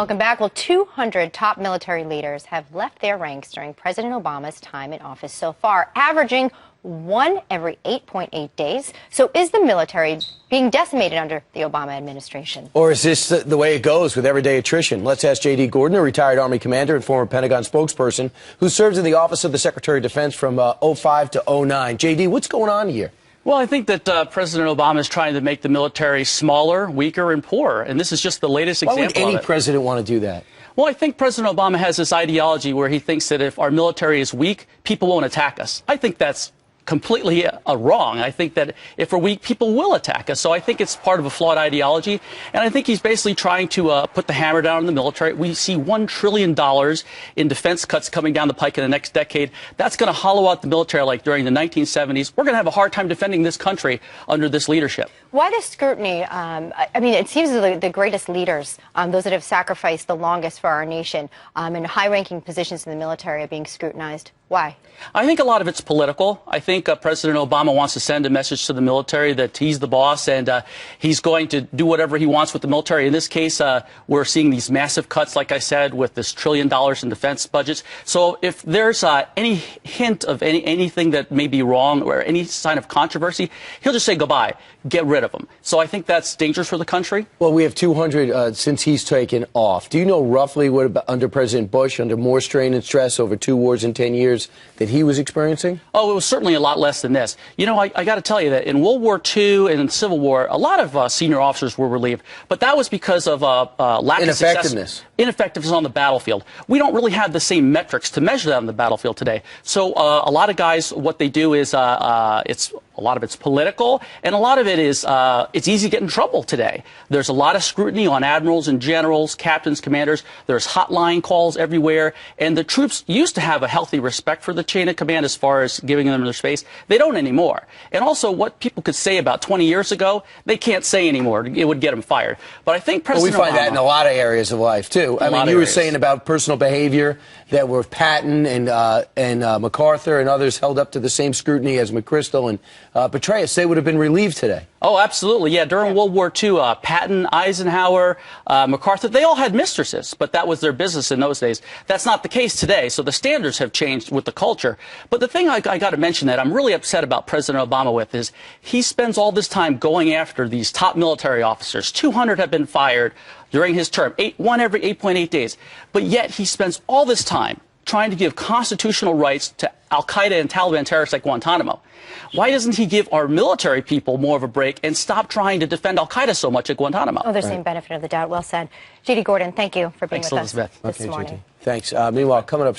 Welcome back. Well, 200 top military leaders have left their ranks during President Obama's time in office so far, averaging one every 8.8 days. So is the military being decimated under the Obama administration? Or is this the way it goes with everyday attrition? Let's ask J.D. Gordon, a retired Army commander and former Pentagon spokesperson who served in the Office of the Secretary of Defense from 05 to 09. J.D., what's going on here? Well, I think that President Obama is trying to make the military smaller, weaker, and poorer. And this is just the latest example of it. Why would any president want to do that? Well, I think President Obama has this ideology where he thinks that if our military is weak, people won't attack us. I think that's completely wrong. I think that if we're weak, people will attack us. So I think it's part of a flawed ideology. And I think he's basically trying to put the hammer down on the military. We see $1 trillion in defense cuts coming down the pike in the next decade. That's going to hollow out the military like during the 1970s. We're going to have a hard time defending this country under this leadership. Why the scrutiny? I mean, it seems the greatest leaders, those that have sacrificed the longest for our nation, in high-ranking positions in the military are being scrutinized. Why? I think a lot of it's political. I think President Obama wants to send a message to the military that he's the boss and he's going to do whatever he wants with the military. In this case, we're seeing these massive cuts, like I said, with this $1 trillion in defense budgets. So if there's any hint of anything that may be wrong or any sign of controversy, he'll just say goodbye, get rid of them. So I think that's dangerous for the country. Well, we have 200 since he's taken off. Do you know roughly what under President Bush, under more strain and stress over 2 wars in 10 years, that he was experiencing? Oh, it was certainly a lot less than this. You know, I got to tell you that in World War II and in the Civil War, a lot of senior officers were relieved, but that was because of lack of success. Ineffectiveness on the battlefield. We don't really have the same metrics to measure that on the battlefield today. So a lot of guys, what they do is a lot of it's political, and a lot of it is it's easy to get in trouble today. There's a lot of scrutiny on admirals and generals, captains, commanders. There's hotline calls everywhere, and the troops used to have a healthy respect for the chain of command as far as giving them their space. They don't anymore. And also, what people could say about 20 years ago, they can't say anymore. It would get them fired. But I think President we find that in a lot of areas of life too. I mean, you were saying about personal behavior that were Patton and MacArthur and others held up to the same scrutiny as McChrystal and Petraeus. They would have been relieved today. Oh, absolutely. Yeah, during World War II, Patton, Eisenhower, MacArthur, they all had mistresses, but that was their business in those days. That's not the case today, so the standards have changed with the culture. But the thing I got to mention that I'm really upset about President Obama with is he spends all this time going after these top military officers. 200 have been fired during his term, one every 8.8 days. But yet he spends all this time trying to give constitutional rights to al-Qaeda and Taliban terrorists like Guantanamo. Why doesn't he give our military people more of a break and stop trying to defend al-Qaeda so much at Guantanamo? Oh, there's the same benefit of the doubt. Well said. J.D. Gordon, thank you for being with us Elizabeth. this morning. Thanks. Meanwhile, coming up.